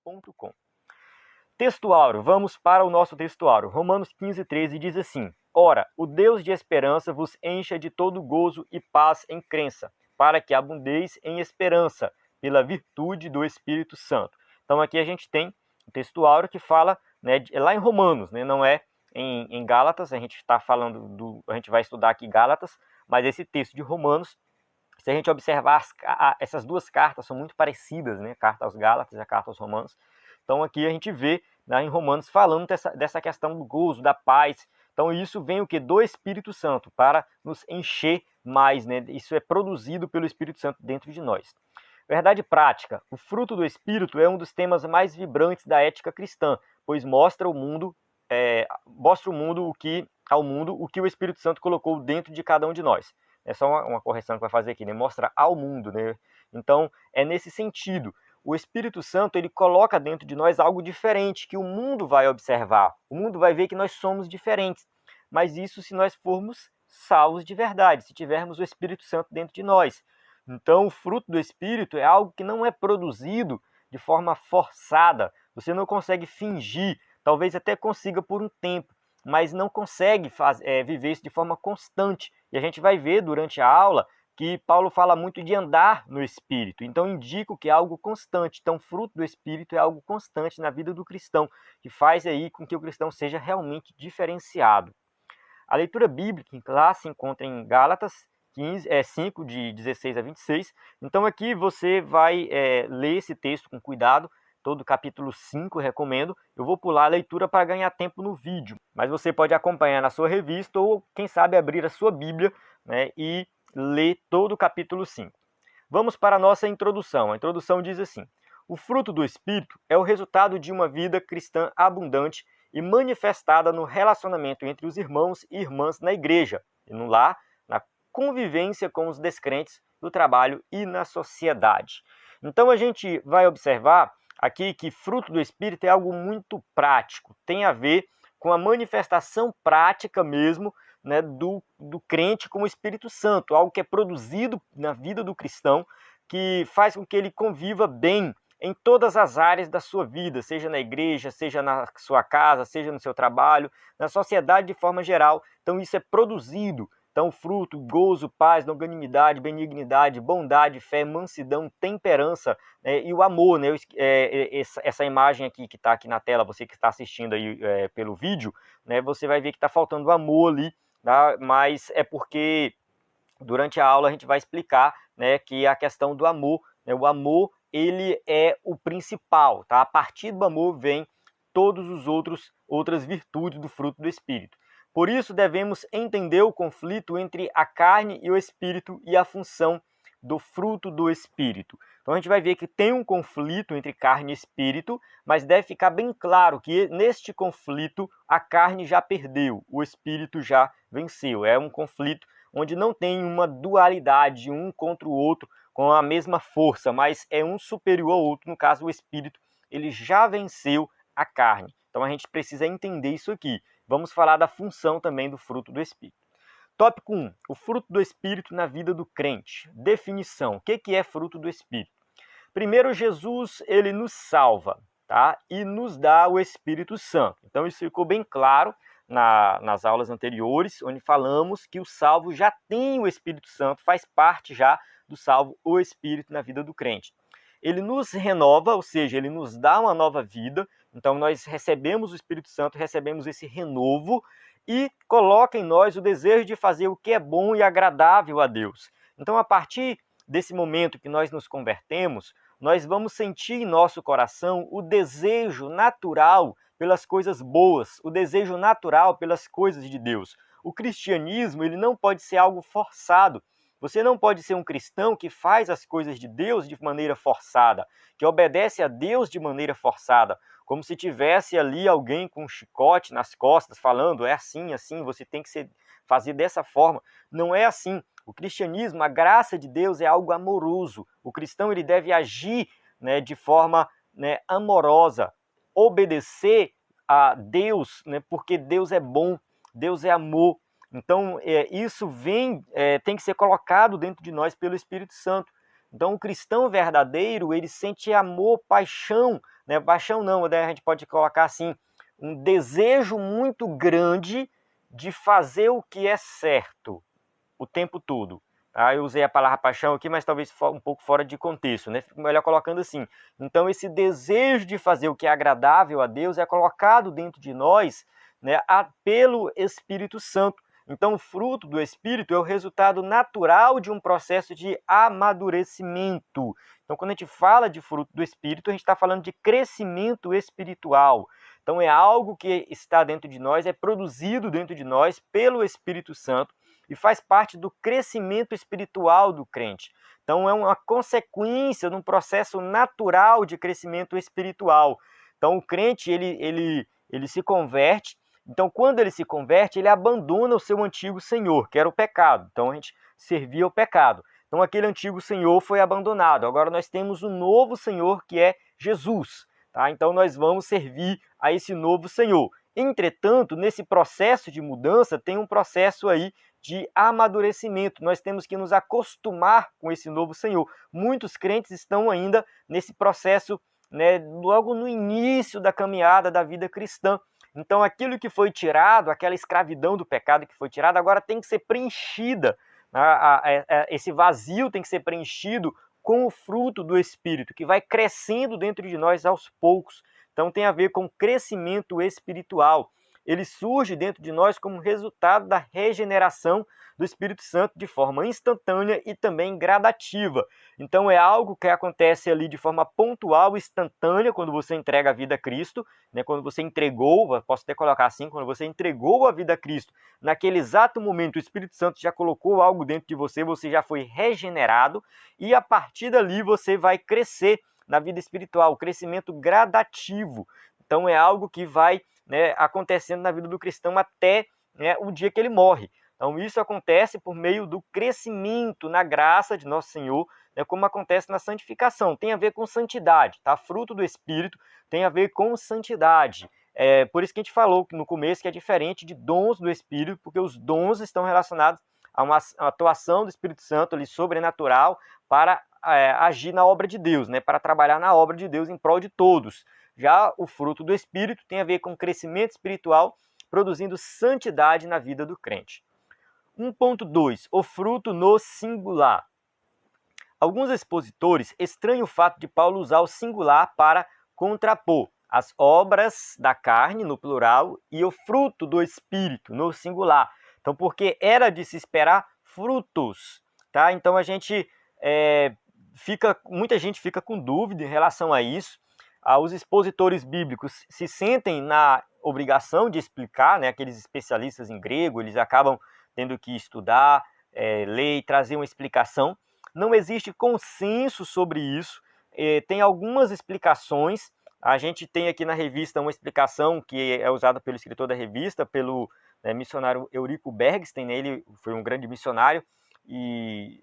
gmail.com. Texto áureo, vamos para o nosso texto áureo. Romanos 15:13 diz assim: Ora, o Deus de esperança vos encha de todo gozo e paz em crença, para que abundeis em esperança, pela virtude do Espírito Santo. Então aqui a gente tem o texto áureo que fala, né, lá em Romanos, né, não é em Gálatas. A gente está falando a gente vai estudar aqui Gálatas, mas esse texto de Romanos, se a gente observar, essas duas cartas são muito parecidas, né? A carta aos Gálatas e a carta aos Romanos. Então aqui a gente vê, né, em Romanos falando dessa questão do gozo, da paz. Então isso vem o que? Do Espírito Santo, para nos encher mais, né? Isso é produzido pelo Espírito Santo dentro de nós. Verdade prática: o fruto do Espírito é um dos temas mais vibrantes da ética cristã, pois mostra ao mundo o que o Espírito Santo colocou dentro de cada um de nós. É só uma correção que vai fazer aqui, né? Mostra ao mundo, né? Então é nesse sentido. O Espírito Santo, ele coloca dentro de nós algo diferente, que o mundo vai observar. O mundo vai ver que nós somos diferentes. Mas isso se nós formos salvos de verdade, se tivermos o Espírito Santo dentro de nós. Então, o fruto do Espírito é algo que não é produzido de forma forçada. Você não consegue fingir, talvez até consiga por um tempo, mas não consegue viver isso de forma constante. E a gente vai ver durante a aula que Paulo fala muito de andar no Espírito. Então, indico que é algo constante. Então, fruto do Espírito é algo constante na vida do cristão, que faz aí com que o cristão seja realmente diferenciado. A leitura bíblica lá se encontra em Gálatas 5, de 16 a 26. Então, aqui você vai ler esse texto com cuidado. Todo o capítulo 5, recomendo. Eu vou pular a leitura para ganhar tempo no vídeo, mas você pode acompanhar na sua revista ou, quem sabe, abrir a sua Bíblia, né, e ler todo o capítulo 5. Vamos para a nossa introdução. A introdução diz assim: o fruto do Espírito é o resultado de uma vida cristã abundante e manifestada no relacionamento entre os irmãos e irmãs na igreja, e no lar, na convivência com os descrentes, no trabalho e na sociedade. Então a gente vai observar aqui que fruto do Espírito é algo muito prático, tem a ver com a manifestação prática mesmo, né, do crente com o Espírito Santo, algo que é produzido na vida do cristão, que faz com que ele conviva bem em todas as áreas da sua vida, seja na igreja, seja na sua casa, seja no seu trabalho, na sociedade de forma geral. Então isso é produzido. Então, fruto, gozo, paz, longanimidade, benignidade, bondade, fé, mansidão, temperança, e o amor, né? Essa imagem aqui que está aqui na tela, você que está assistindo aí pelo vídeo, né? Você vai ver que está faltando amor ali, tá? Mas é porque durante a aula a gente vai explicar, né, que a questão do amor, né? O amor, ele é o principal, tá? A partir do amor vem todos os outras virtudes do fruto do Espírito. Por isso, devemos entender o conflito entre a carne e o Espírito e a função do fruto do Espírito. Então, a gente vai ver que tem um conflito entre carne e Espírito, mas deve ficar bem claro que neste conflito a carne já perdeu, o Espírito já venceu. É um conflito onde não tem uma dualidade, um contra o outro, com a mesma força, mas é um superior ao outro. No caso, o Espírito, ele já venceu a carne. Então, a gente precisa entender isso aqui. Vamos falar da função também do fruto do Espírito. Tópico 1. O fruto do Espírito na vida do crente. Definição. O que é fruto do Espírito? Primeiro, Jesus, ele nos salva, tá? E nos dá o Espírito Santo. Então, isso ficou bem claro nas aulas anteriores, onde falamos que o salvo já tem o Espírito Santo, faz parte já do salvo o Espírito na vida do crente. Ele nos renova, ou seja, ele nos dá uma nova vida. Então, nós recebemos o Espírito Santo, recebemos esse renovo e coloca em nós o desejo de fazer o que é bom e agradável a Deus. Então, a partir desse momento que nós nos convertemos, nós vamos sentir em nosso coração o desejo natural pelas coisas boas, o desejo natural pelas coisas de Deus. O cristianismo, ele não pode ser algo forçado. Você não pode ser um cristão que faz as coisas de Deus de maneira forçada, que obedece a Deus de maneira forçada, como se tivesse ali alguém com um chicote nas costas falando, é assim, assim, você tem que fazer dessa forma. Não é assim. O cristianismo, a graça de Deus é algo amoroso. O cristão, ele deve agir, né, de forma, né, amorosa, obedecer a Deus, né, porque Deus é bom, Deus é amor. Então, isso tem que ser colocado dentro de nós pelo Espírito Santo. Então, o cristão verdadeiro, ele sente amor, paixão, né? Paixão não, daí a gente pode colocar assim, um desejo muito grande de fazer o que é certo o tempo todo. Tá? Eu usei a palavra paixão aqui, mas talvez um pouco fora de contexto, né? Fico melhor colocando assim. Então, esse desejo de fazer o que é agradável a Deus é colocado dentro de nós, né, pelo Espírito Santo. Então, o fruto do Espírito é o resultado natural de um processo de amadurecimento. Então, quando a gente fala de fruto do Espírito, a gente está falando de crescimento espiritual. Então, é algo que está dentro de nós, é produzido dentro de nós pelo Espírito Santo e faz parte do crescimento espiritual do crente. Então, é uma consequência de um processo natural de crescimento espiritual. Então, o crente, ele se converte. Então, quando ele se converte, ele abandona o seu antigo senhor, que era o pecado. Então, a gente servia ao pecado. Então, aquele antigo senhor foi abandonado. Agora, nós temos um novo senhor, que é Jesus. Tá? Então, nós vamos servir a esse novo senhor. Entretanto, nesse processo de mudança, tem um processo aí de amadurecimento. Nós temos que nos acostumar com esse novo senhor. Muitos crentes estão ainda nesse processo, né, logo no início da caminhada da vida cristã. Então, aquilo que foi tirado, aquela escravidão do pecado que foi tirada, agora tem que ser preenchida. Esse vazio tem que ser preenchido com o fruto do Espírito, que vai crescendo dentro de nós aos poucos. Então, tem a ver com crescimento espiritual. Ele surge dentro de nós como resultado da regeneração do Espírito Santo de forma instantânea e também gradativa. Então é algo que acontece ali de forma pontual, instantânea, quando você entrega a vida a Cristo, né? Quando você entregou, posso até colocar assim, quando você entregou a vida a Cristo, naquele exato momento o Espírito Santo já colocou algo dentro de você, você já foi regenerado, e a partir dali você vai crescer na vida espiritual, crescimento gradativo. Então é algo que vai, né, acontecendo na vida do cristão até, né, o dia que ele morre. Então isso acontece por meio do crescimento na graça de nosso Senhor, né, como acontece na santificação. Tem a ver com santidade, tá? Fruto do Espírito tem a ver com santidade. Por isso que a gente falou no começo que é diferente de dons do Espírito, porque os dons estão relacionados a uma atuação do Espírito Santo ali sobrenatural para agir na obra de Deus, né, para trabalhar na obra de Deus em prol de todos. Já o fruto do Espírito tem a ver com crescimento espiritual, produzindo santidade na vida do crente. 1.2. O fruto no singular. Alguns expositores estranham o fato de Paulo usar o singular para contrapor as obras da carne, no plural, e o fruto do Espírito, no singular. Então, porque era de se esperar frutos, tá? Então, muita gente fica com dúvida em relação a isso. Os expositores bíblicos se sentem na obrigação de explicar, né? Aqueles especialistas em grego, eles acabam tendo que estudar, ler e trazer uma explicação. Não existe consenso sobre isso. Tem algumas explicações. A gente tem aqui na revista uma explicação que é usada pelo escritor da revista, pelo missionário Eurico Bergsten. Né? Ele foi um grande missionário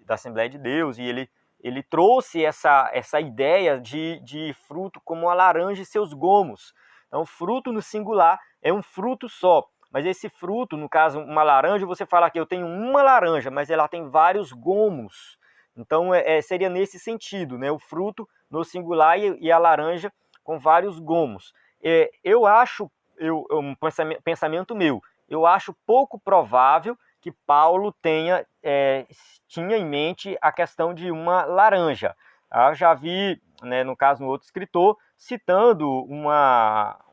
da Assembleia de Deus, e ele trouxe essa ideia de fruto como a laranja e seus gomos. Então, fruto no singular é um fruto só. Mas esse fruto, no caso, uma laranja, você fala que eu tenho uma laranja, mas ela tem vários gomos. Então, seria nesse sentido, né? O fruto no singular e a laranja com vários gomos. Eu acho, um pensamento meu, eu acho pouco provável que Paulo tinha em mente a questão de uma laranja. Eu já vi, né, no caso, um outro escritor, citando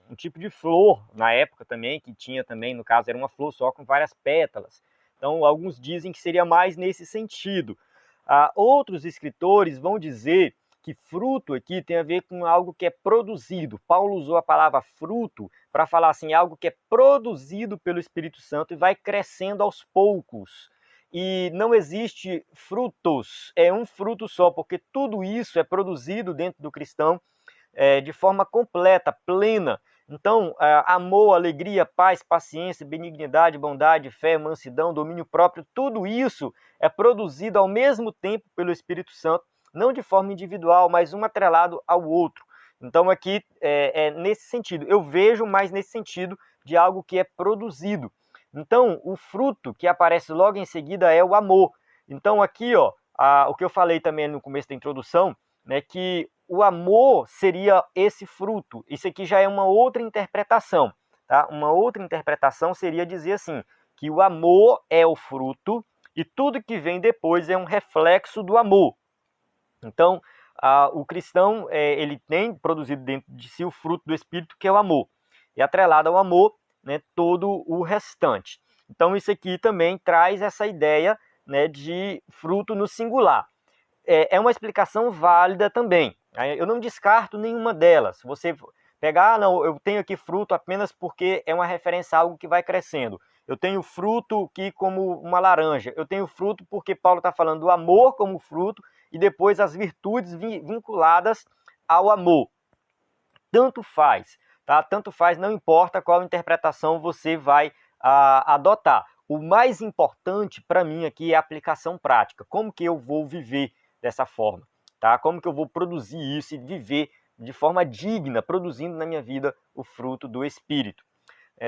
um tipo de flor, na época também, que tinha também, no caso, era uma flor só com várias pétalas. Então, alguns dizem que seria mais nesse sentido. Outros escritores vão dizer que fruto aqui tem a ver com algo que é produzido. Paulo usou a palavra fruto para falar assim, algo que é produzido pelo Espírito Santo e vai crescendo aos poucos. E não existe frutos, é um fruto só, porque tudo isso é produzido dentro do cristão de forma completa, plena. Então, amor, alegria, paz, paciência, benignidade, bondade, fé, mansidão, domínio próprio, tudo isso é produzido ao mesmo tempo pelo Espírito Santo, não de forma individual, mas um atrelado ao outro. Então, aqui é nesse sentido. Eu vejo mais nesse sentido de algo que é produzido. Então, o fruto que aparece logo em seguida é o amor. Então, aqui, o que eu falei também no começo da introdução, né, que o amor seria esse fruto. Isso aqui já é uma outra interpretação. Tá? Uma outra interpretação seria dizer assim, que o amor é o fruto e tudo que vem depois é um reflexo do amor. Então, o cristão ele tem produzido dentro de si o fruto do Espírito, que é o amor. E atrelado ao amor, né, todo o restante. Então, isso aqui também traz essa ideia, né, de fruto no singular. É uma explicação válida também. Eu não descarto nenhuma delas. Se você pegar, não, eu tenho aqui fruto apenas porque é uma referência a algo que vai crescendo. Eu tenho fruto aqui como uma laranja. Eu tenho fruto porque Paulo está falando do amor como fruto e depois as virtudes vinculadas ao amor. Tanto faz, tá? Tanto faz, não importa qual interpretação você vai adotar. O mais importante para mim aqui é a aplicação prática. Como que eu vou viver dessa forma? Tá? Como que eu vou produzir isso e viver de forma digna, produzindo na minha vida o fruto do Espírito?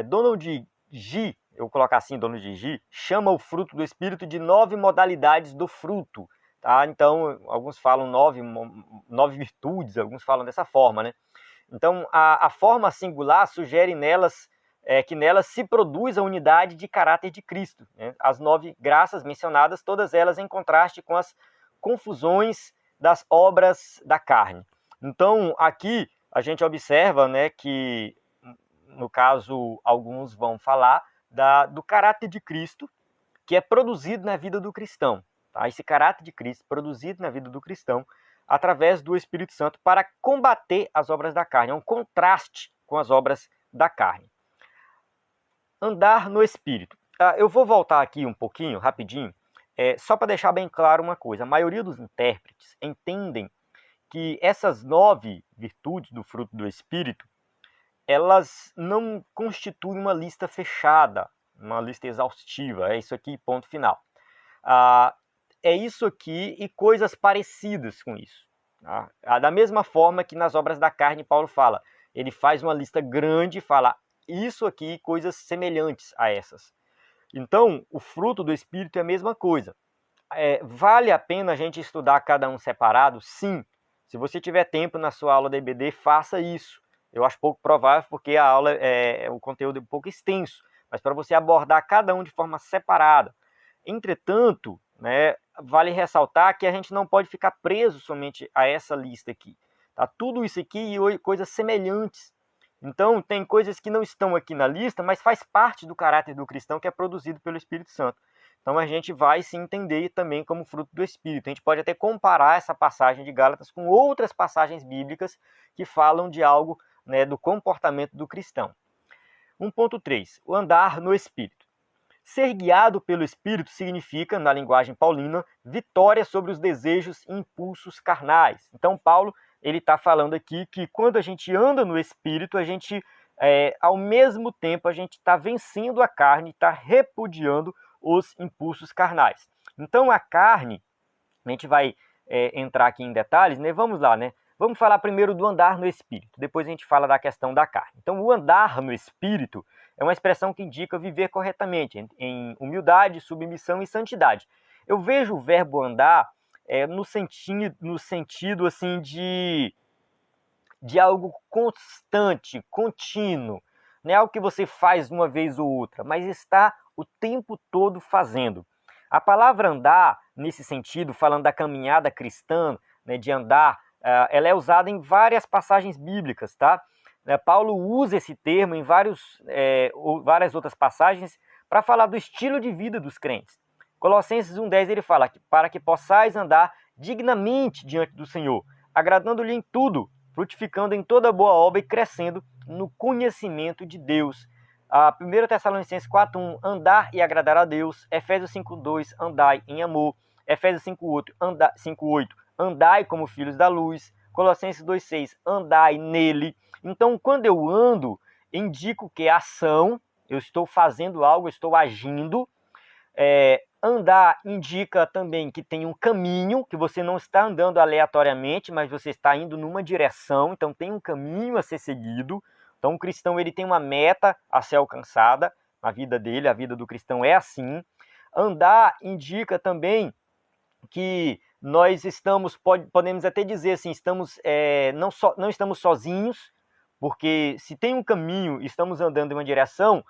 Donald G., eu vou colocar assim, Donald G., chama o fruto do Espírito de 9 modalidades do fruto. Tá? Então, alguns falam 9 virtudes, alguns falam dessa forma, né? Então, a forma singular sugere que nelas se produz a unidade de caráter de Cristo. Né? As 9 graças mencionadas, todas elas em contraste com as confusões das obras da carne. Então, aqui a gente observa, né, que, no caso, alguns vão falar do caráter de Cristo, que é produzido na vida do cristão. Tá? Esse caráter de Cristo produzido na vida do cristão através do Espírito Santo para combater as obras da carne. É um contraste com as obras da carne. Andar no Espírito. Eu vou voltar aqui um pouquinho, rapidinho, só para deixar bem claro uma coisa. A maioria dos intérpretes entendem que essas 9 virtudes do fruto do Espírito, elas não constituem uma lista fechada, uma lista exaustiva. É isso aqui, ponto final. É isso aqui e coisas parecidas com isso. Tá? Da mesma forma que nas obras da carne, Paulo fala, ele faz uma lista grande e fala isso aqui e coisas semelhantes a essas. Então, o fruto do Espírito é a mesma coisa. Vale a pena a gente estudar cada um separado? Sim. Se você tiver tempo na sua aula da EBD, faça isso. Eu acho pouco provável porque a aula o conteúdo é um pouco extenso, mas para você abordar cada um de forma separada. Entretanto, né, vale ressaltar que a gente não pode ficar preso somente a essa lista aqui. Tá? Tudo isso aqui e coisas semelhantes. Então, tem coisas que não estão aqui na lista, mas faz parte do caráter do cristão que é produzido pelo Espírito Santo. Então, a gente vai se entender também como fruto do Espírito. A gente pode até comparar essa passagem de Gálatas com outras passagens bíblicas que falam de algo, né, do comportamento do cristão. 1.3. O andar no Espírito. Ser guiado pelo Espírito significa, na linguagem paulina, vitória sobre os desejos e impulsos carnais. Então, Paulo ele está falando aqui que quando a gente anda no Espírito, a gente, ao mesmo tempo, a gente está vencendo a carne, está repudiando os impulsos carnais. Então, a carne, a gente vai entrar aqui em detalhes, né? Vamos lá, né? Vamos falar primeiro do andar no Espírito, depois a gente fala da questão da carne. Então, o andar no Espírito é uma expressão que indica viver corretamente, em humildade, submissão e santidade. Eu vejo o verbo andar no sentido assim, de algo constante, contínuo. Não é algo que você faz uma vez ou outra, mas está o tempo todo fazendo. A palavra andar, nesse sentido, falando da caminhada cristã, né, de andar, ela é usada em várias passagens bíblicas, tá? Paulo usa esse termo em várias outras passagens para falar do estilo de vida dos crentes. Colossenses 1,10 ele fala que para que possais andar dignamente diante do Senhor, agradando-lhe em tudo, frutificando em toda boa obra e crescendo no conhecimento de Deus. 1 Tessalonicenses 4,1, andar e agradar a Deus. Efésios 5,2, andai em amor. Efésios 5,8, andai como filhos da luz. Colossenses 2,6, andai nele. Então, quando eu ando, indico que é ação, eu estou fazendo algo, eu estou agindo. Andar indica também que tem um caminho, que você não está andando aleatoriamente, mas você está indo numa direção, então tem um caminho a ser seguido. Então o cristão ele tem uma meta a ser alcançada na vida dele, a vida do cristão é assim. Andar indica também que nós estamos, podemos até dizer assim, não estamos sozinhos, porque se tem um caminho e estamos andando em uma direção,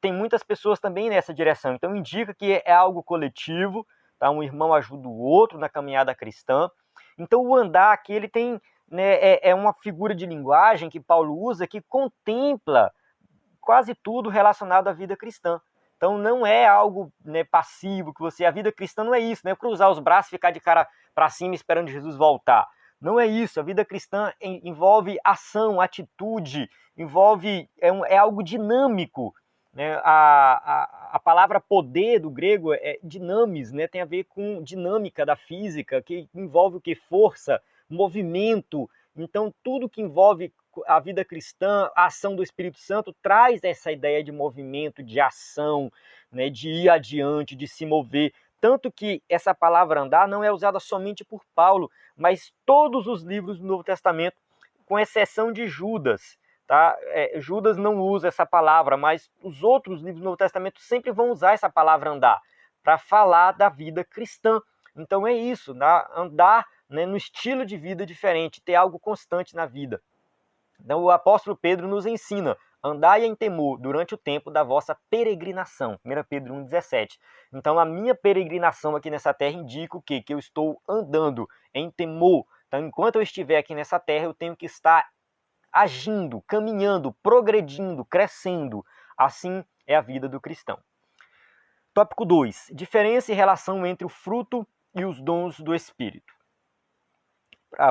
tem muitas pessoas também nessa direção. Então indica que é algo coletivo, tá? Um irmão ajuda o outro na caminhada cristã. Então o andar aqui ele tem, né, é uma figura de linguagem que Paulo usa que contempla quase tudo relacionado à vida cristã. Então não é algo, né, passivo, a vida cristã não é isso, não é cruzar os braços e ficar de cara para cima esperando Jesus voltar. Não é isso, a vida cristã envolve ação, atitude, é algo dinâmico. Né? A palavra poder do grego é dinamis, né? Tem a ver com dinâmica da física, que envolve o que? Força, movimento. Então tudo que envolve a vida cristã, a ação do Espírito Santo, traz essa ideia de movimento, de ação, né, de ir adiante, de se mover. Tanto que essa palavra andar não é usada somente por Paulo, mas todos os livros do Novo Testamento, com exceção de Judas. Tá? Judas não usa essa palavra, mas os outros livros do Novo Testamento sempre vão usar essa palavra andar, para falar da vida cristã. Então é isso, né? Andar, né, no estilo de vida diferente, ter algo constante na vida. Então o apóstolo Pedro nos ensina: andai em temor durante o tempo da vossa peregrinação. 1 Pedro 1,17. Então a minha peregrinação aqui nessa terra indica o quê? Que eu estou andando em temor. Então enquanto eu estiver aqui nessa terra, eu tenho que estar agindo, caminhando, progredindo, crescendo. Assim é a vida do cristão. Tópico 2. Diferença e relação entre o fruto e os dons do Espírito.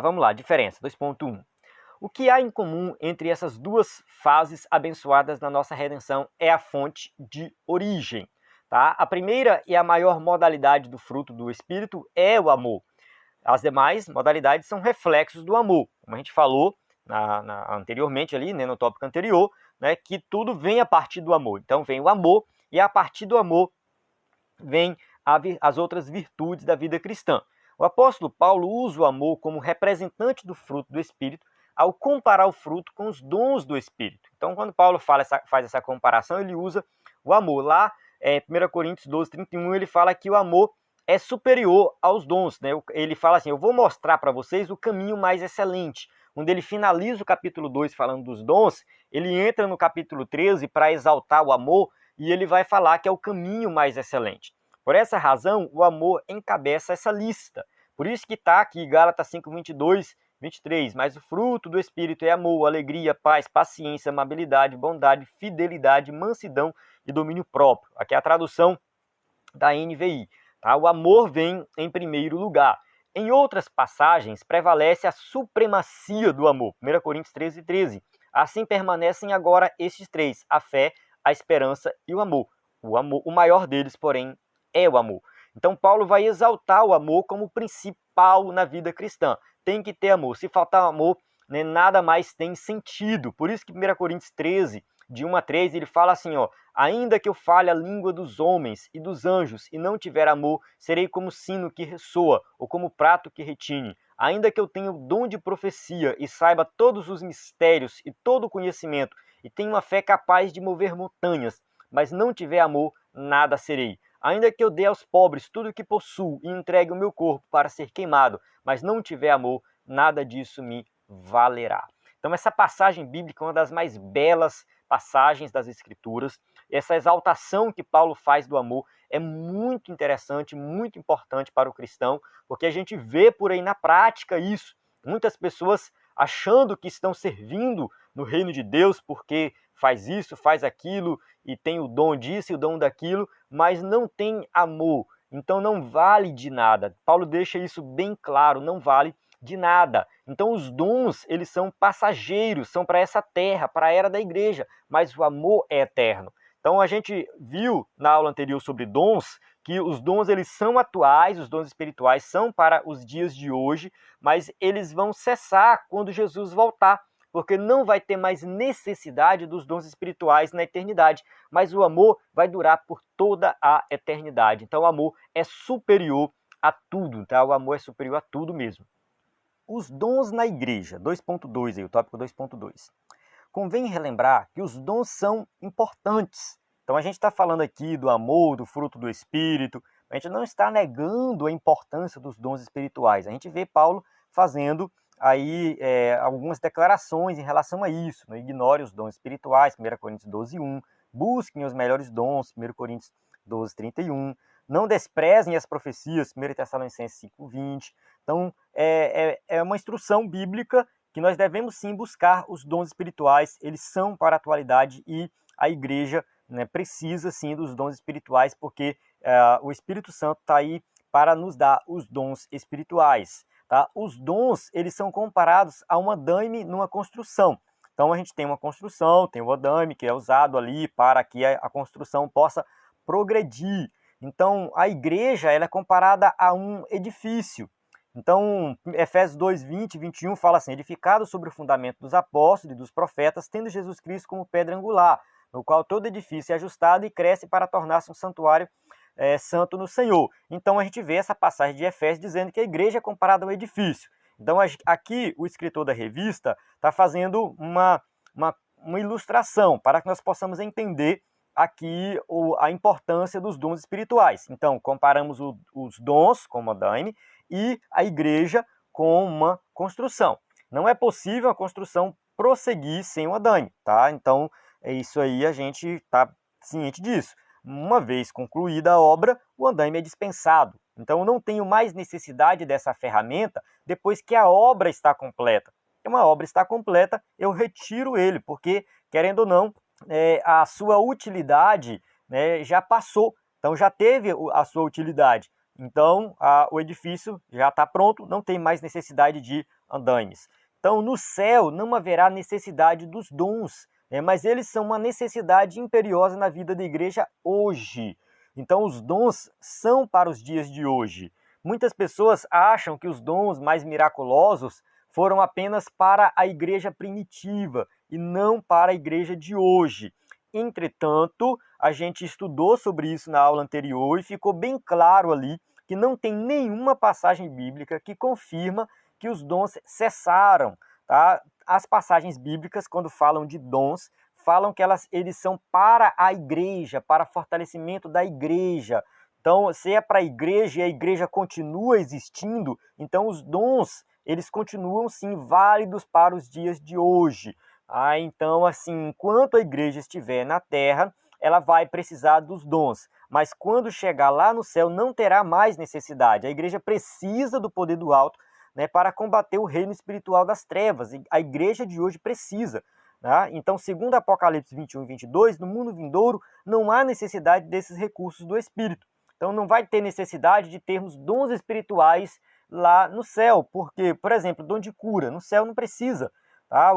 Vamos lá, diferença. 2.1. O que há em comum entre essas duas fases abençoadas na nossa redenção é a fonte de origem. Tá? A primeira e a maior modalidade do fruto do Espírito é o amor. As demais modalidades são reflexos do amor. Como a gente falou anteriormente ali, né, no tópico anterior, né, que tudo vem a partir do amor. Então vem o amor e a partir do amor vem as outras virtudes da vida cristã. O apóstolo Paulo usa o amor como representante do fruto do Espírito ao comparar o fruto com os dons do Espírito. Então, quando Paulo faz essa comparação, ele usa o amor. Lá, 1 Coríntios 12, 31, ele fala que o amor é superior aos dons. Né? Ele fala assim: eu vou mostrar para vocês o caminho mais excelente. Quando ele finaliza o capítulo 2 falando dos dons, ele entra no capítulo 13 para exaltar o amor e ele vai falar que é o caminho mais excelente. Por essa razão, o amor encabeça essa lista. Por isso que está aqui Gálatas 5, 22, 23. Mas o fruto do Espírito é amor, alegria, paz, paciência, amabilidade, bondade, fidelidade, mansidão e domínio próprio. Aqui é a tradução da NVI. Tá? O amor vem em primeiro lugar. Em outras passagens, prevalece a supremacia do amor. 1 Coríntios 13, 13. Assim permanecem agora estes três: a fé, a esperança e o amor. O maior deles, porém, é o amor. Então Paulo vai exaltar o amor como principal na vida cristã. Tem que ter amor. Se faltar amor, né, nada mais tem sentido. Por isso que 1 Coríntios 13, de 1 a 3, ele fala assim, ó: ainda que eu fale a língua dos homens e dos anjos e não tiver amor, serei como sino que ressoa ou como prato que retine. Ainda que eu tenha o dom de profecia e saiba todos os mistérios e todo o conhecimento e tenha uma fé capaz de mover montanhas, mas não tiver amor, nada serei. Ainda que eu dê aos pobres tudo o que possuo e entregue o meu corpo para ser queimado, mas não tiver amor, nada disso me valerá. Então essa passagem bíblica é uma das mais belas passagens das Escrituras. Essa exaltação que Paulo faz do amor é muito interessante, muito importante para o cristão, porque a gente vê por aí na prática isso. Muitas pessoas achando que estão servindo no reino de Deus porque faz isso, faz aquilo e tem o dom disso e o dom daquilo, mas não tem amor. Então não vale de nada. Paulo deixa isso bem claro, não vale de nada. Então os dons, eles são passageiros, são para essa terra, para a era da igreja, mas o amor é eterno. Então a gente viu na aula anterior sobre dons, que os dons eles são atuais, os dons espirituais são para os dias de hoje, mas eles vão cessar quando Jesus voltar, porque não vai ter mais necessidade dos dons espirituais na eternidade, mas o amor vai durar por toda a eternidade. Então o amor é superior a tudo, tá? O amor é superior a tudo mesmo. Os dons na igreja, 2.2 aí, o tópico 2.2. Convém relembrar que os dons são importantes. Então a gente está falando aqui do amor, do fruto do Espírito, A gente não está negando a importância dos dons espirituais. A gente vê Paulo fazendo aí algumas declarações em relação a isso. Não ignore os dons espirituais, 1 Coríntios 12:1. Busquem os melhores dons, 1 Coríntios 12:31. Não desprezem as profecias, 1 Tessalonicenses 5:20. Então, é uma instrução bíblica que nós devemos sim buscar os dons espirituais. Eles são para a atualidade e a igreja, né, precisa sim dos dons espirituais, porque o Espírito Santo está aí para nos dar os dons espirituais. Tá? Os dons, eles são comparados a um andaime numa construção. Então a gente tem uma construção, tem o andaime que é usado ali para que a construção possa progredir. Então a igreja, ela é comparada a um edifício. Então Efésios 2:20 e 21 fala assim: edificado sobre o fundamento dos apóstolos e dos profetas, tendo Jesus Cristo como pedra angular, no qual todo edifício é ajustado e cresce para tornar-se um santuário santo no Senhor. Então a gente vê essa passagem de Efésios dizendo que a igreja é comparada ao edifício. Então aqui o escritor da revista está fazendo uma ilustração para que nós possamos entender aqui a importância dos dons espirituais. Então comparamos os dons como andaime e a igreja com uma construção. Não é possível a construção prosseguir sem o andaime, tá? Então é isso aí, a gente está ciente disso. Uma vez concluída a obra, o andaime é dispensado. Então eu não tenho mais necessidade dessa ferramenta depois que a obra está completa. Se uma obra está completa, eu retiro ele, porque, querendo ou não, a sua utilidade, né, já passou. Então já teve a sua utilidade. Então o edifício já está pronto, não tem mais necessidade de andaimes. Então no céu não haverá necessidade dos dons, mas eles são uma necessidade imperiosa na vida da igreja hoje. Então os dons são para os dias de hoje. Muitas pessoas acham que os dons mais miraculosos foram apenas para a igreja primitiva e não para a igreja de hoje. Entretanto, a gente estudou sobre isso na aula anterior e ficou bem claro ali que não tem nenhuma passagem bíblica que confirma que os dons cessaram. Tá? As passagens bíblicas, quando falam de dons, falam que eles são para a igreja, para fortalecimento da igreja. Então, se é para a igreja e a igreja continua existindo, então os dons, eles continuam sim válidos para os dias de hoje. Então, assim, enquanto a igreja estiver na terra, ela vai precisar dos dons. Mas quando chegar lá no céu, não terá mais necessidade. A igreja precisa do poder do alto, né, para combater o reino espiritual das trevas. A igreja de hoje precisa. Tá? Então, segundo Apocalipse 21 e 22, no mundo vindouro não há necessidade desses recursos do Espírito. Então, não vai ter necessidade de termos dons espirituais lá no céu. Porque, por exemplo, dom de cura, no céu não precisa. Tá?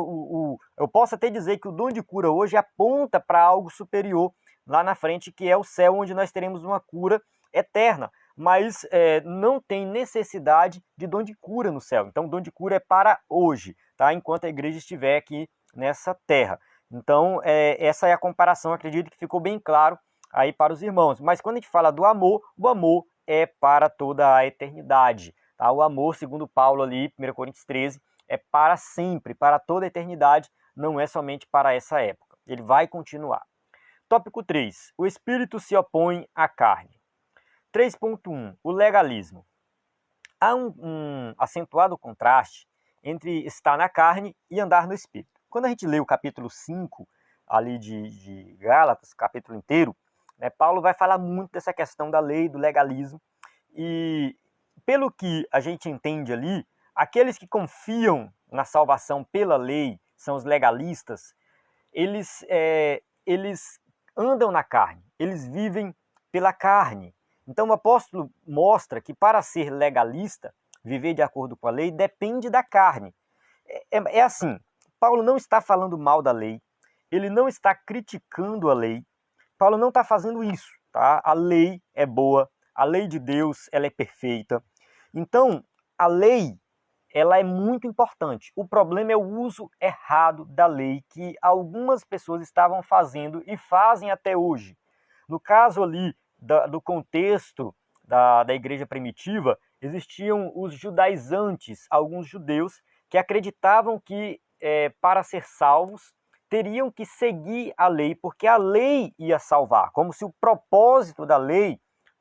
Eu posso até dizer que o dom de cura hoje aponta para algo superior lá na frente, que é o céu, onde nós teremos uma cura eterna. Mas não tem necessidade de dom de cura no céu. Então, o dom de cura é para hoje, tá? Enquanto a igreja estiver aqui nessa terra. Então, essa é a comparação, acredito que ficou bem claro aí para os irmãos. Mas quando a gente fala do amor, o amor é para toda a eternidade. Tá? O amor, segundo Paulo ali, 1 Coríntios 13, é para sempre, para toda a eternidade, não é somente para essa época. Ele vai continuar. Tópico 3. O espírito se opõe à carne. 3.1. O legalismo. Há um acentuado contraste entre estar na carne e andar no espírito. Quando a gente lê o capítulo 5 ali de Gálatas, capítulo inteiro, né, Paulo vai falar muito dessa questão da lei, do legalismo, e pelo que a gente entende ali, aqueles que confiam na salvação pela lei, são os legalistas, eles andam na carne, eles vivem pela carne. Então o apóstolo mostra que para ser legalista, viver de acordo com a lei, depende da carne. É assim, Paulo não está falando mal da lei, ele não está criticando a lei, Paulo não está fazendo isso. Tá? A lei é boa, a lei de Deus ela é perfeita. Então, a lei ela é muito importante. O problema é o uso errado da lei que algumas pessoas estavam fazendo e fazem até hoje. No caso ali do contexto da igreja primitiva, existiam os judaizantes, alguns judeus que acreditavam que para ser salvos teriam que seguir a lei, porque a lei ia salvar, como se o propósito da lei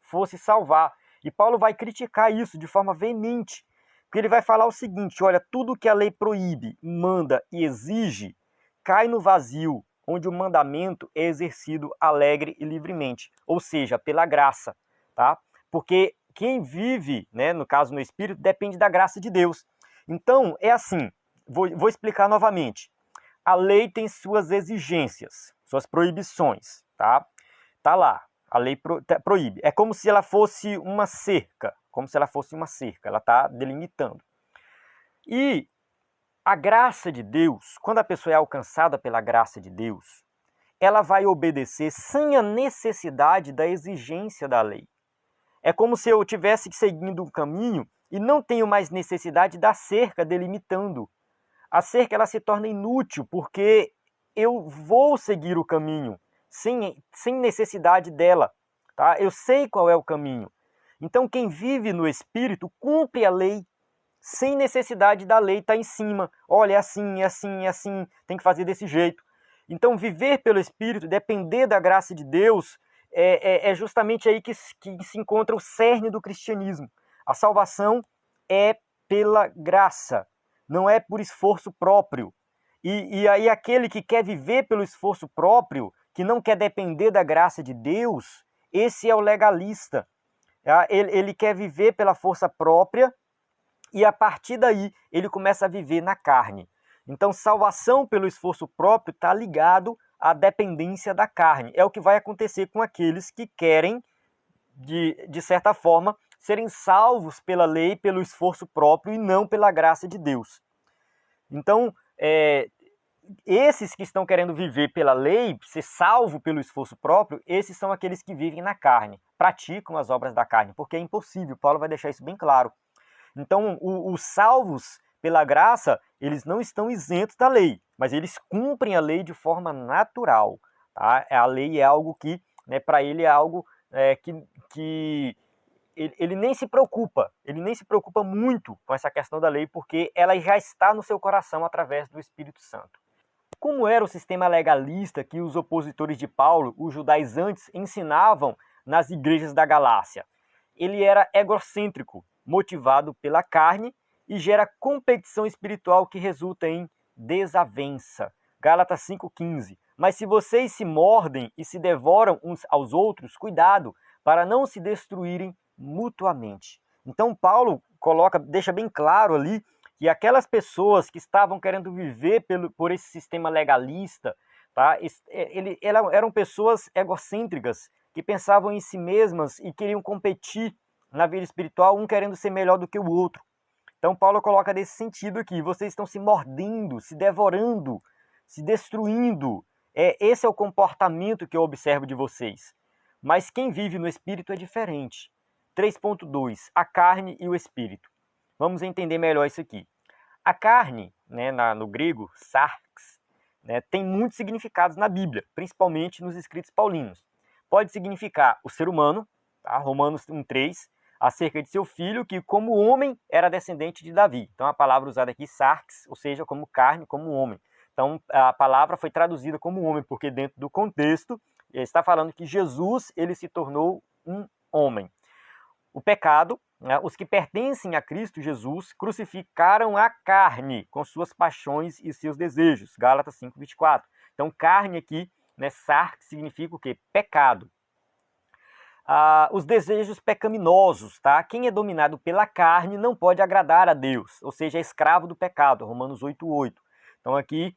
fosse salvar. E Paulo vai criticar isso de forma veemente, porque ele vai falar o seguinte: olha, tudo que a lei proíbe, manda e exige, cai no vazio, onde o mandamento é exercido alegre e livremente, ou seja, pela graça, tá? Porque quem vive, né, no caso no Espírito, depende da graça de Deus. Então, é assim, vou explicar novamente. A lei tem suas exigências, suas proibições, tá? Tá lá, a lei proíbe. É como se ela fosse uma cerca, ela está delimitando. E a graça de Deus, quando a pessoa é alcançada pela graça de Deus, ela vai obedecer sem a necessidade da exigência da lei. É como se eu estivesse seguindo um caminho e não tenho mais necessidade da cerca delimitando. A cerca ela se torna inútil porque eu vou seguir o caminho sem necessidade dela. Tá? Eu sei qual é o caminho. Então quem vive no Espírito cumpre a lei sem necessidade da lei estar em cima. Olha, é assim, é assim, é assim, tem que fazer desse jeito. Então viver pelo Espírito, depender da graça de Deus, é justamente aí que se encontra o cerne do cristianismo. A salvação é pela graça, não é por esforço próprio. E aí aquele que quer viver pelo esforço próprio, que não quer depender da graça de Deus, esse é o legalista. Ele quer viver pela força própria e a partir daí ele começa a viver na carne. Então salvação pelo esforço próprio está ligado à dependência da carne. É o que vai acontecer com aqueles que querem, de certa forma, serem salvos pela lei, pelo esforço próprio e não pela graça de Deus. Então, esses que estão querendo viver pela lei, ser salvo pelo esforço próprio, esses são aqueles que vivem na carne, praticam as obras da carne, porque é impossível, Paulo vai deixar isso bem claro. Então, os salvos pela graça, eles não estão isentos da lei, mas eles cumprem a lei de forma natural. Tá? A lei é algo que, né, para ele é algo que ele nem se preocupa, muito com essa questão da lei, porque ela já está no seu coração através do Espírito Santo. Como era o sistema legalista que os opositores de Paulo, os judaizantes, ensinavam nas igrejas da Galácia? Ele era egocêntrico, motivado pela carne e gera competição espiritual que resulta em desavença. Gálatas 5,15. Mas se vocês se mordem e se devoram uns aos outros, cuidado para não se destruírem mutuamente. Então Paulo deixa bem claro ali que aquelas pessoas que estavam querendo viver por esse sistema legalista, tá? Eram pessoas egocêntricas que pensavam em si mesmas e queriam competir na vida espiritual, um querendo ser melhor do que o outro. Então Paulo coloca nesse sentido aqui: vocês estão se mordendo, se devorando, se destruindo. Esse é o comportamento que eu observo de vocês. Mas quem vive no Espírito é diferente. 3.2, a carne e o Espírito. Vamos entender melhor isso aqui. A carne, né, no grego, sarx, né, tem muitos significados na Bíblia, principalmente nos escritos paulinos. Pode significar o ser humano, tá? Romanos 1,3, acerca de seu filho, que como homem era descendente de Davi. Então a palavra usada aqui, sarx, ou seja, como carne, como homem. Então a palavra foi traduzida como homem, porque dentro do contexto, ele está falando que Jesus ele se tornou um homem. O pecado, né, os que pertencem a Cristo Jesus crucificaram a carne com suas paixões e seus desejos. Gálatas 5,24. Então carne aqui, né, sarx, significa o quê? Pecado. Os desejos pecaminosos, tá? Quem é dominado pela carne não pode agradar a Deus, ou seja, é escravo do pecado, Romanos 8,8. Então aqui,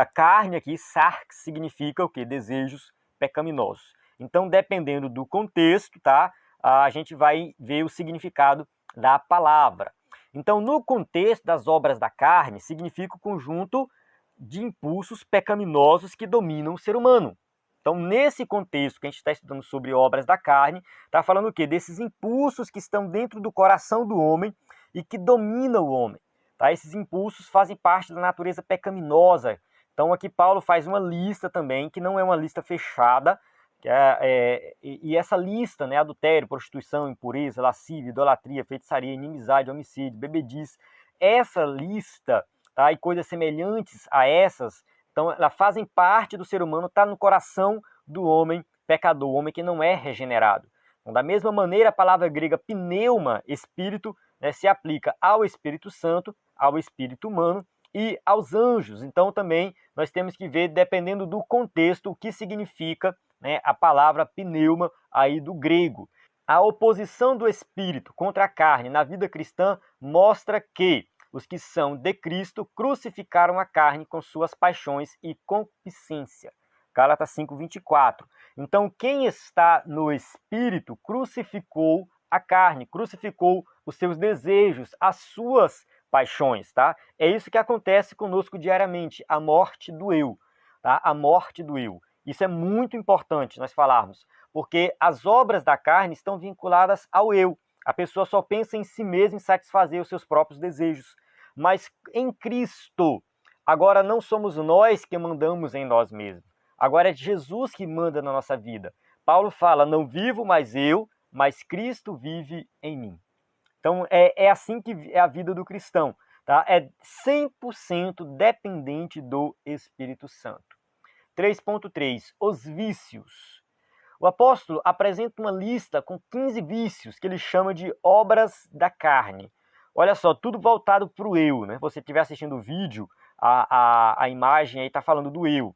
a carne aqui, sarx, significa o quê? Desejos pecaminosos. Então, dependendo do contexto, tá? A gente vai ver o significado da palavra. Então, no contexto das obras da carne, significa o conjunto de impulsos pecaminosos que dominam o ser humano. Então, nesse contexto que a gente está estudando sobre obras da carne, está falando o quê? Desses impulsos que estão dentro do coração do homem e que dominam o homem. Tá? Esses impulsos fazem parte da natureza pecaminosa. Então, aqui Paulo faz uma lista também, que não é uma lista fechada, e essa lista, né, adultério, prostituição, impureza, lascívia, idolatria, feitiçaria, inimizade, homicídio, bebedice, essa lista, tá, e coisas semelhantes a essas, então elas fazem parte do ser humano, está no coração do homem pecador, o homem que não é regenerado. Então, da mesma maneira, a palavra grega pneuma, espírito, né, se aplica ao Espírito Santo, ao espírito humano e aos anjos. Então, também nós temos que ver, dependendo do contexto, o que significa, né, a palavra pneuma aí do grego. A oposição do espírito contra a carne na vida cristã mostra que os que são de Cristo crucificaram a carne com suas paixões e concupiscência. Gálatas 5:24. Então, quem está no Espírito crucificou a carne, crucificou os seus desejos, as suas paixões, tá? É isso que acontece conosco diariamente, a morte do eu, tá? A morte do eu. Isso é muito importante nós falarmos, porque as obras da carne estão vinculadas ao eu. A pessoa só pensa em si mesma, em satisfazer os seus próprios desejos. Mas em Cristo, agora não somos nós que mandamos em nós mesmos. Agora é Jesus que manda na nossa vida. Paulo fala, não vivo mais eu, mas Cristo vive em mim. Então é assim que é a vida do cristão, tá? É 100% dependente do Espírito Santo. 3.3. Os vícios. O apóstolo apresenta uma lista com 15 vícios que ele chama de obras da carne. Olha só, tudo voltado para o eu, né? Você estiver assistindo o vídeo, a imagem aí está falando do eu.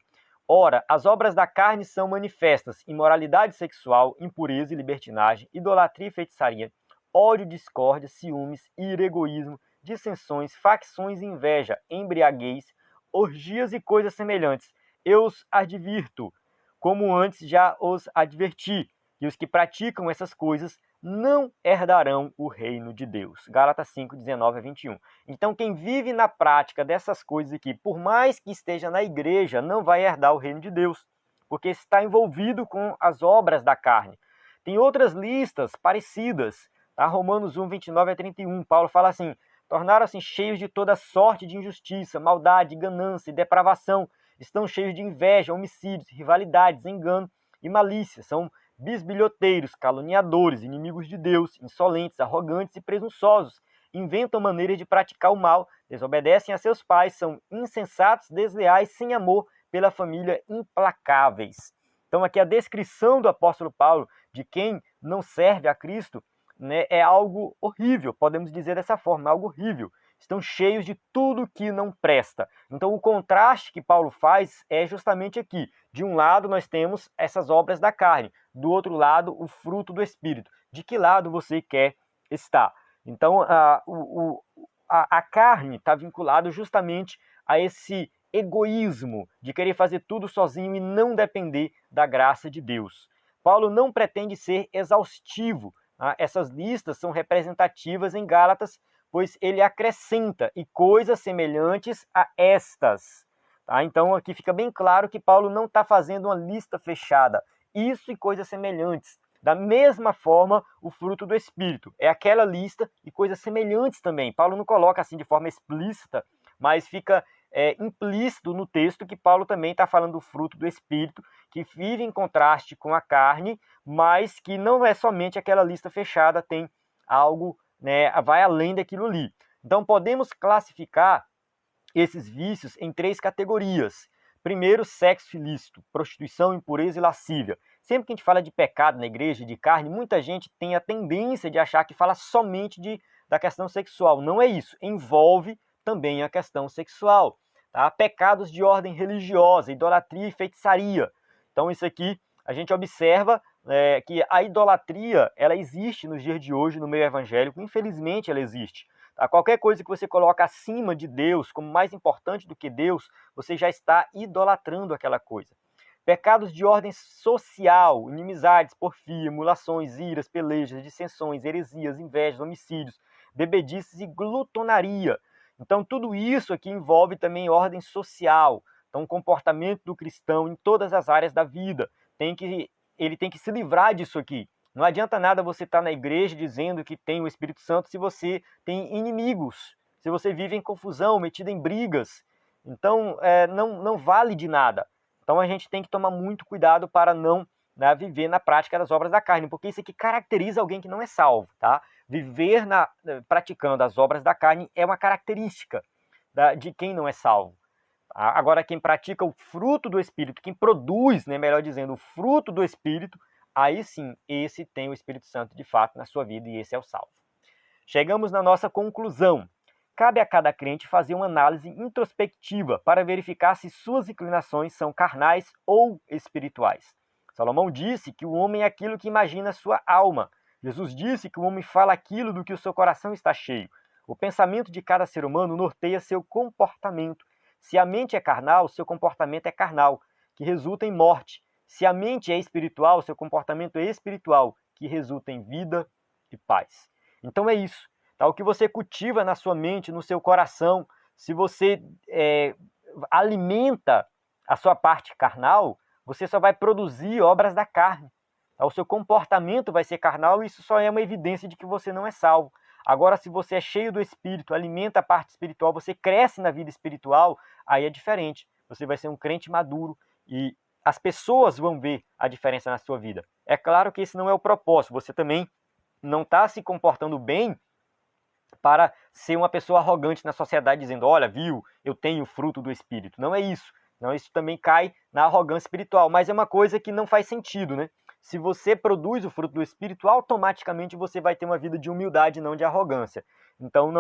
Ora, as obras da carne são manifestas: imoralidade sexual, impureza e libertinagem, idolatria e feitiçaria, ódio, discórdia, ciúmes, ira, egoísmo, dissensões, facções e inveja, embriaguez, orgias e coisas semelhantes. Eu os advirto, como antes já os adverti, que os que praticam essas coisas não herdarão o reino de Deus. Gálatas 5:19-21. Então, quem vive na prática dessas coisas aqui, por mais que esteja na igreja, não vai herdar o reino de Deus, porque está envolvido com as obras da carne. Tem outras listas parecidas, tá? Romanos 1:29-31, Paulo fala assim, tornaram-se cheios de toda sorte de injustiça, maldade, ganância e depravação, estão cheios de inveja, homicídios, rivalidades, engano e malícia, são bisbilhoteiros, caluniadores, inimigos de Deus, insolentes, arrogantes e presunçosos, inventam maneiras de praticar o mal, desobedecem a seus pais, são insensatos, desleais, sem amor pela família, implacáveis. Então aqui a descrição do apóstolo Paulo de quem não serve a Cristo, né, é algo horrível, podemos dizer dessa forma, algo horrível. Estão cheios de tudo que não presta. Então o contraste que Paulo faz é justamente aqui. De um lado nós temos essas obras da carne, do outro lado o fruto do Espírito. De que lado você quer estar? Então a carne está vinculada justamente a esse egoísmo de querer fazer tudo sozinho e não depender da graça de Deus. Paulo não pretende ser exaustivo. Essas listas são representativas em Gálatas, pois ele acrescenta e coisas semelhantes a estas. Tá? Então aqui fica bem claro que Paulo não está fazendo uma lista fechada. Isso e coisas semelhantes. Da mesma forma, o fruto do Espírito. É aquela lista e coisas semelhantes também. Paulo não coloca assim de forma explícita, mas fica implícito no texto que Paulo também está falando do fruto do Espírito, que vive em contraste com a carne, mas que não é somente aquela lista fechada, tem algo, né, vai além daquilo ali. Então podemos classificar esses vícios em 3 categorias. Primeiro, sexo ilícito, prostituição, impureza e lascívia. Sempre que a gente fala de pecado na igreja, de carne, muita gente tem a tendência de achar que fala somente da questão sexual. Não é isso, envolve também a questão sexual. Tá? Pecados de ordem religiosa, idolatria e feitiçaria. Então isso aqui a gente observa que a idolatria ela existe nos dias de hoje no meio evangélico, infelizmente ela existe. Tá? Qualquer coisa que você coloca acima de Deus, como mais importante do que Deus, você já está idolatrando aquela coisa. Pecados de ordem social, inimizades, porfia, emulações, iras, pelejas, dissensões, heresias, invejas, homicídios, bebedices e glutonaria. Então tudo isso aqui envolve também ordem social. Então o comportamento do cristão em todas as áreas da vida, ele tem que se livrar disso aqui. Não adianta nada você estar na igreja dizendo que tem o Espírito Santo se você tem inimigos, se você vive em confusão, metido em brigas. Então não vale de nada. Então a gente tem que tomar muito cuidado para não viver na prática das obras da carne, porque isso aqui caracteriza alguém que não é salvo, tá? Viver praticando as obras da carne é uma característica de quem não é salvo. Agora, quem pratica o fruto do Espírito, quem produz, né, melhor dizendo, o fruto do Espírito, aí sim, esse tem o Espírito Santo de fato na sua vida e esse é o salvo. Chegamos na nossa conclusão. Cabe a cada crente fazer uma análise introspectiva para verificar se suas inclinações são carnais ou espirituais. Salomão disse que o homem é aquilo que imagina sua alma. Jesus disse que o homem fala aquilo do que o seu coração está cheio. O pensamento de cada ser humano norteia seu comportamento. Se a mente é carnal, seu comportamento é carnal, que resulta em morte. Se a mente é espiritual, seu comportamento é espiritual, que resulta em vida e paz. Então é isso. Tá? O que você cultiva na sua mente, no seu coração, se você alimenta a sua parte carnal, você só vai produzir obras da carne. Tá? O seu comportamento vai ser carnal e isso só é uma evidência de que você não é salvo. Agora, se você é cheio do Espírito, alimenta a parte espiritual, você cresce na vida espiritual, aí é diferente. Você vai ser um crente maduro e as pessoas vão ver a diferença na sua vida. É claro que esse não é o propósito. Você também não está se comportando bem para ser uma pessoa arrogante na sociedade, dizendo, olha, viu, eu tenho o fruto do Espírito. Não é isso. Não, isso também cai na arrogância espiritual, mas é uma coisa que não faz sentido, né? Se você produz o fruto do Espírito, automaticamente você vai ter uma vida de humildade, não de arrogância. Então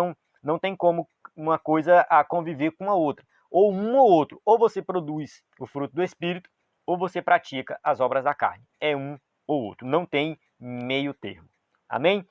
não tem como uma coisa a conviver com a outra. Ou um ou outro. Ou você produz o fruto do Espírito, ou você pratica as obras da carne. É um ou outro. Não tem meio termo. Amém?